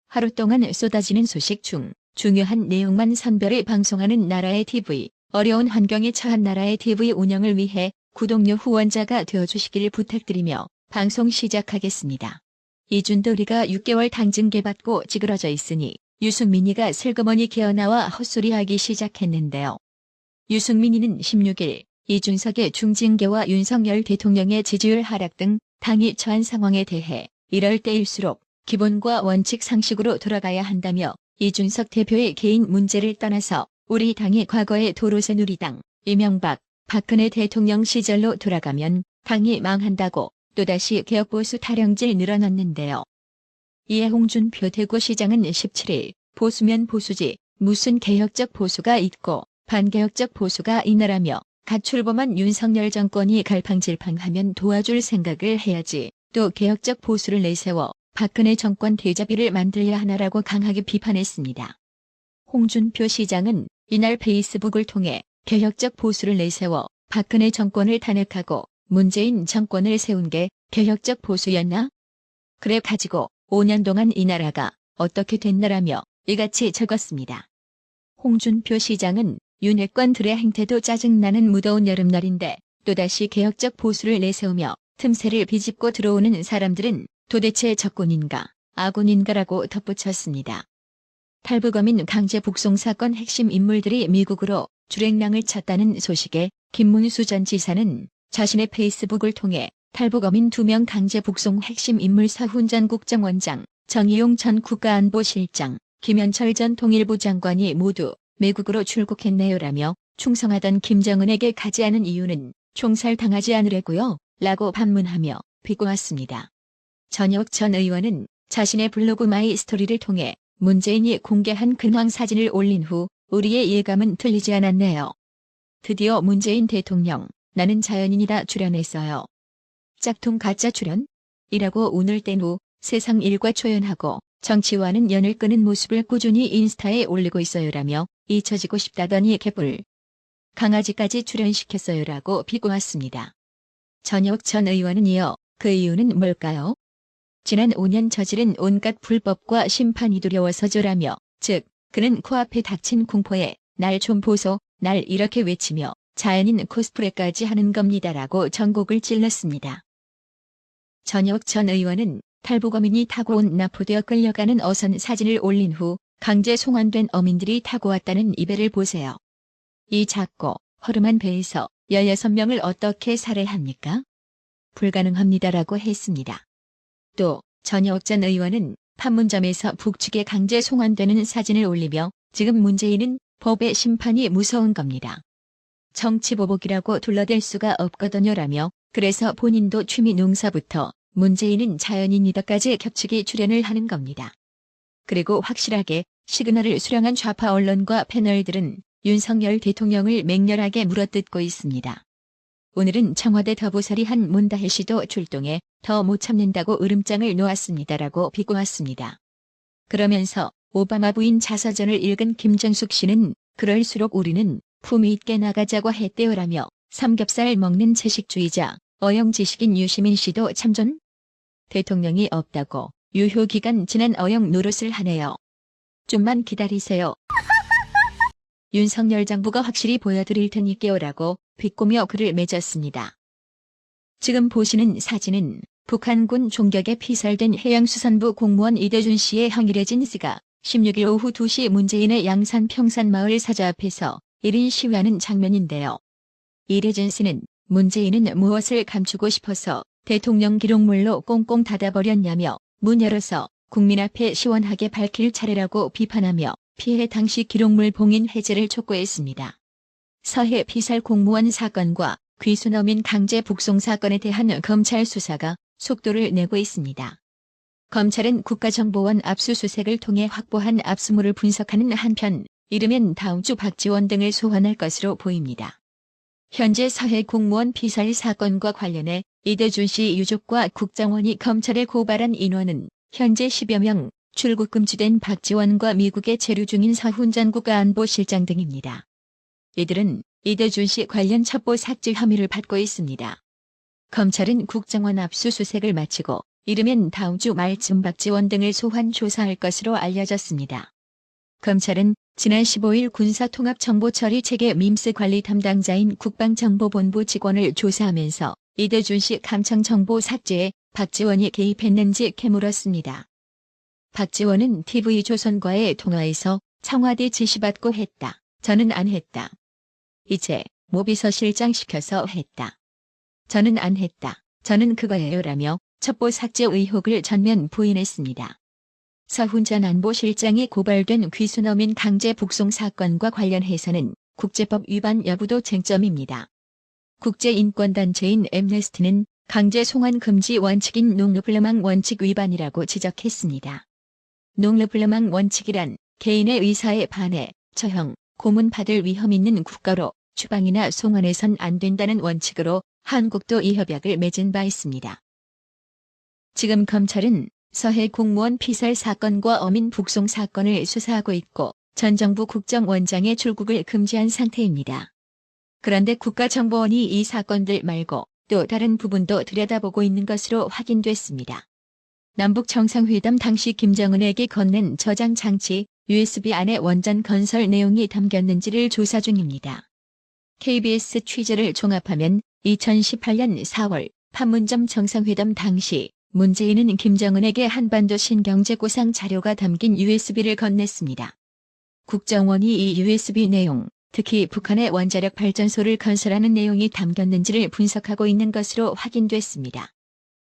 하루 동안 쏟아지는 소식 중 중요한 내용만 선별해 방송하는 나라의 TV, 어려운 환경에 처한 나라의 TV 운영을 위해 구독료 후원자가 되어주시길 부탁드리며 방송 시작하겠습니다. 이준돌이가 6개월 당증계받고 찌그러져 있으니 유승민이가 슬그머니 기어나와 헛소리하기 시작했는데요. 유승민이는 16일 이준석의 중징계와 윤석열 대통령의 지지율 하락 등 당이 처한 상황에 대해 이럴 때일수록 기본과 원칙 상식으로 돌아가야 한다며 이준석 대표의 개인 문제를 떠나서 우리 당이 과거의 도로새누리당, 이명박, 박근혜 대통령 시절로 돌아가면 당이 망한다고 또다시 개혁보수 타령질 늘어놨는데요. 이에 홍준표 대구시장은 17일 보수면 보수지 무슨 개혁적 보수가 있고 반개혁적 보수가 있나라며 갓 출범한 윤석열 정권이 갈팡질팡하면 도와줄 생각을 해야지 또 개혁적 보수를 내세워 박근혜 정권 대자비를 만들려 하나라고 강하게 비판했습니다. 홍준표 시장은 이날 페이스북을 통해 개혁적 보수를 내세워 박근혜 정권을 탄핵하고 문재인 정권을 세운 게 개혁적 보수였나? 그래 가지고 5년 동안 이 나라가 어떻게 됐나라며 이같이 적었습니다. 홍준표 시장은 윤핵관들의 행태도 짜증나는 무더운 여름날인데 또다시 개혁적 보수를 내세우며 틈새를 비집고 들어오는 사람들은 도대체 적군인가 아군인가라고 덧붙였습니다. 탈북어민 강제 북송 사건 핵심 인물들이 미국으로 출행량을 쳤다는 소식에 김문수 전 지사는 자신의 페이스북을 통해 탈북어민 2명 강제 북송 핵심 인물 서훈 전 국정원장, 정의용 전 국가안보실장, 김현철 전 통일부 장관이 모두 미국으로 출국했네요라며 충성하던 김정은에게 가지 않은 이유는 총살당하지 않으려고요 라고 반문하며 비꼬았습니다. 전혁 전 의원은 자신의 블로그 마이 스토리를 통해 문재인이 공개한 근황 사진을 올린 후 우리의 예감은 틀리지 않았네요. 드디어 문재인 대통령 나는 자연인이다 출연했어요. 짝퉁 가짜 출연? 이라고 운을 뗀 후 세상 일과 초연하고 정치와는 연을 끄는 모습을 꾸준히 인스타에 올리고 있어요라며 잊혀지고 싶다더니 개뿔. 강아지까지 출연시켰어요라고 비꼬았습니다. 전혁 전 의원은 이어 그 이유는 뭘까요? 지난 5년 저지른 온갖 불법과 심판이 두려워서죠라며 즉 그는 코앞에 닥친 공포에 날 좀 보소 날 이렇게 외치며 자연인 코스프레까지 하는 겁니다라고 전곡을 찔렀습니다. 전혁 전 의원은 탈북어민이 타고 온 납포되어 끌려가는 어선 사진을 올린 후 강제 송환된 어민들이 타고 왔다는 이 배를 보세요. 이 작고 허름한 배에서 16명을 어떻게 살해합니까? 불가능합니다라고 했습니다. 또 전혁 전 의원은 판문점에서 북측에 강제 송환되는 사진을 올리며 지금 문재인은 법의 심판이 무서운 겁니다. 정치보복이라고 둘러댈 수가 없거든요라며 그래서 본인도 취미 농사부터 문재인은 자연인이다까지 겹치기 출연을 하는 겁니다. 그리고 확실하게 시그널을 수령한 좌파 언론과 패널들은 윤석열 대통령을 맹렬하게 물어뜯고 있습니다. 오늘은 청와대 더부살이 한 문다혜 씨도 출동해 더 못 참는다고 으름장을 놓았습니다라고 비꼬았습니다. 그러면서 오바마 부인 자서전을 읽은 김정숙 씨는 그럴수록 우리는 품위 있게 나가자고 했대요라며 삼겹살 먹는 채식주의자 어영지식인 유시민 씨도 참전? 대통령이 없다고 유효기간 지난 어영 노릇을 하네요. 좀만 기다리세요. 윤석열 정부가 확실히 보여드릴 테니까요라고 비꼬며 글을 맺었습니다. 지금 보시는 사진은 북한군 총격에 피살된 해양수산부 공무원 이대준 씨의 형일의 진씨가 16일 오후 2시 문재인의 양산 평산마을 사저 앞에서 1인 시위하는 장면인데요. 이대준 씨는 문재인은 무엇을 감추고 싶어서 대통령 기록물로 꽁꽁 닫아버렸냐며 문 열어서 국민 앞에 시원하게 밝힐 차례라고 비판하며 피해 당시 기록물 봉인 해제를 촉구했습니다. 서해 피살 공무원 사건과 귀순어민 강제 북송 사건에 대한 검찰 수사가 속도를 내고 있습니다. 검찰은 국가정보원 압수수색을 통해 확보한 압수물을 분석하는 한편 이르면 다음 주 박지원 등을 소환할 것으로 보입니다. 현재 서해 공무원 피살 사건과 관련해 이대준 씨 유족과 국정원이 검찰에 고발한 인원은 현재 10여 명, 출국 금지된 박지원과 미국에 체류 중인 서훈 전 국가안보실장 등입니다. 이들은 이대준 씨 관련 첩보 삭제 혐의를 받고 있습니다. 검찰은 국정원 압수수색을 마치고 이르면 다음 주 말쯤 박지원 등을 소환 조사할 것으로 알려졌습니다. 검찰은 지난 15일 군사통합정보처리체계 밈스 관리 담당자인 국방정보본부 직원을 조사하면서 이대준 씨 감청 정보 삭제에 박지원이 개입했는지 캐물었습니다. 박지원은 TV조선과의 통화에서 청와대 지시받고 했다. 저는 안 했다. 이제 모비서실장 시켜서 했다. 저는 안 했다. 저는 그거예요라며 첩보 삭제 의혹을 전면 부인했습니다. 서훈 전 안보실장이 고발된 귀순어민 강제 북송 사건과 관련해서는 국제법 위반 여부도 쟁점입니다. 국제인권단체인 엠네스티는 강제 송환 금지 원칙인 농르블레망 원칙 위반이라고 지적했습니다. 농르블레망 원칙이란 개인의 의사에 반해 처형, 고문받을 위험 있는 국가로 추방이나 송환해선 안 된다는 원칙으로 한국도 이 협약을 맺은 바 있습니다. 지금 검찰은 서해 공무원 피살 사건과 어민 북송 사건을 수사하고 있고 전 정부 국정원장의 출국을 금지한 상태입니다. 그런데 국가정보원이 이 사건들 말고 또 다른 부분도 들여다보고 있는 것으로 확인됐습니다. 남북 정상회담 당시 김정은에게 건넨 저장 장치 USB 안에 원전 건설 내용이 담겼는지를 조사 중입니다. KBS 취재를 종합하면 2018년 4월 판문점 정상회담 당시 문재인은 김정은에게 한반도 신경제구상 자료가 담긴 USB를 건넸습니다. 국정원이 이 USB 내용, 특히 북한의 원자력 발전소를 건설하는 내용이 담겼는지를 분석하고 있는 것으로 확인됐습니다.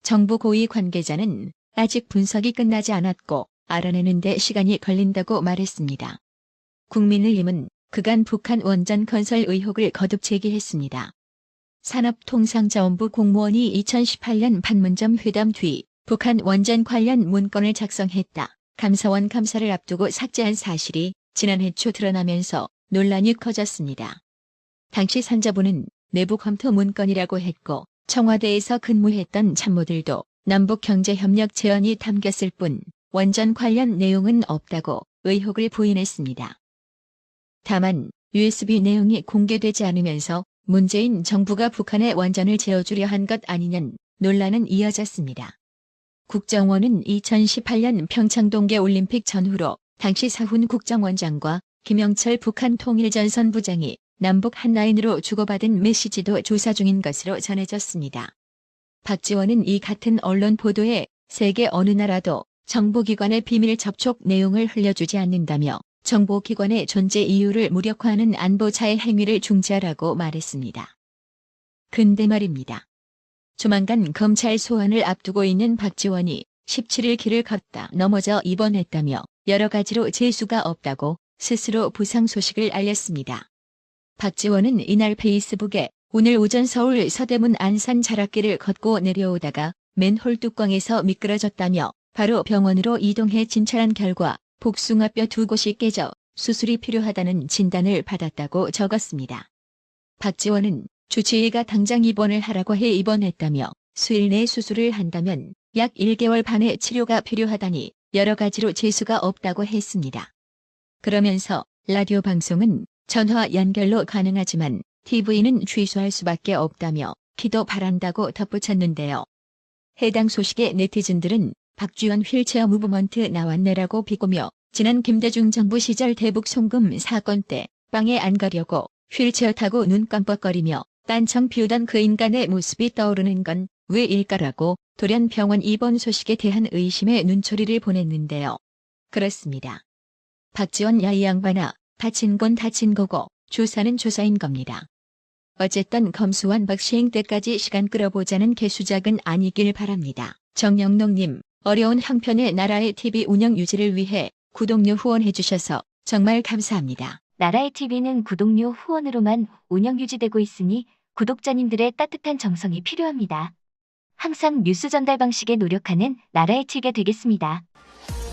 정부 고위 관계자는 아직 분석이 끝나지 않았고 알아내는 데 시간이 걸린다고 말했습니다. 국민의힘은 그간 북한 원전 건설 의혹을 거듭 제기했습니다. 산업통상자원부 공무원이 2018년 판문점 회담 뒤 북한 원전 관련 문건을 작성했다. 감사원 감사를 앞두고 삭제한 사실이 지난해 초 드러나면서 논란이 커졌습니다. 당시 산자부는 내부 검토 문건이라고 했고 청와대에서 근무했던 참모들도 남북경제협력 제언이 담겼을 뿐 원전 관련 내용은 없다고 의혹을 부인했습니다. 다만 USB 내용이 공개되지 않으면서 문재인 정부가 북한의 원전을 재어주려 한 것 아니냐는 논란은 이어졌습니다. 국정원은 2018년 평창 동계올림픽 전후로 당시 서훈 국정원장과 김영철 북한 통일전선 부장이 남북 한라인으로 주고받은 메시지도 조사 중인 것으로 전해졌습니다. 박지원은 이 같은 언론 보도에 세계 어느 나라도 정보기관의 비밀 접촉 내용을 흘려주지 않는다며 정보기관의 존재 이유를 무력화하는 안보자의 행위를 중지하라고 말했습니다. 근데 말입니다. 조만간 검찰 소환을 앞두고 있는 박지원이 17일 길을 걷다 넘어져 입원했다며 여러 가지로 재수가 없다고 스스로 부상 소식을 알렸습니다. 박지원은 이날 페이스북에 오늘 오전 서울 서대문 안산 자락길을 걷고 내려오다가 맨홀 뚜껑에서 미끄러졌다며 바로 병원으로 이동해 진찰한 결과 복숭아뼈 2곳이 깨져 수술이 필요하다는 진단을 받았다고 적었습니다. 박지원은 주치의가 당장 입원을 하라고 해 입원했다며 수일 내 수술을 한다면 약 1개월 반의 치료가 필요하다니 여러 가지로 재수가 없다고 했습니다. 그러면서 라디오 방송은 전화 연결로 가능하지만 TV는 취소할 수밖에 없다며 기도 바란다고 덧붙였는데요. 해당 소식에 네티즌들은 박지원 휠체어 무브먼트 나왔네라고 비꼬며 지난 김대중 정부 시절 대북 송금 사건 때 빵에 안 가려고 휠체어 타고 눈 깜빡거리며 딴청 피우던 그 인간의 모습이 떠오르는 건 왜일까라고 돌연 병원 입원 소식에 대한 의심의 눈초리를 보냈는데요. 그렇습니다. 박지원 야 이 양반아, 다친 건 다친 거고 조사는 조사인 겁니다. 어쨌든 검수완박 시행 때까지 시간 끌어보자는 개수작은 아니길 바랍니다. 정영록님, 어려운 형편의 나라의 TV 운영 유지를 위해 구독료 후원해주셔서 정말 감사합니다. 나라의 TV는 구독료 후원으로만 운영 유지되고 있으니 구독자님들의 따뜻한 정성이 필요합니다. 항상 뉴스 전달 방식에 노력하는 나라의 TV가 되겠습니다.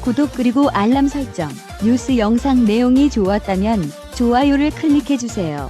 구독 그리고 알람 설정, 뉴스 영상 내용이 좋았다면 좋아요를 클릭해주세요.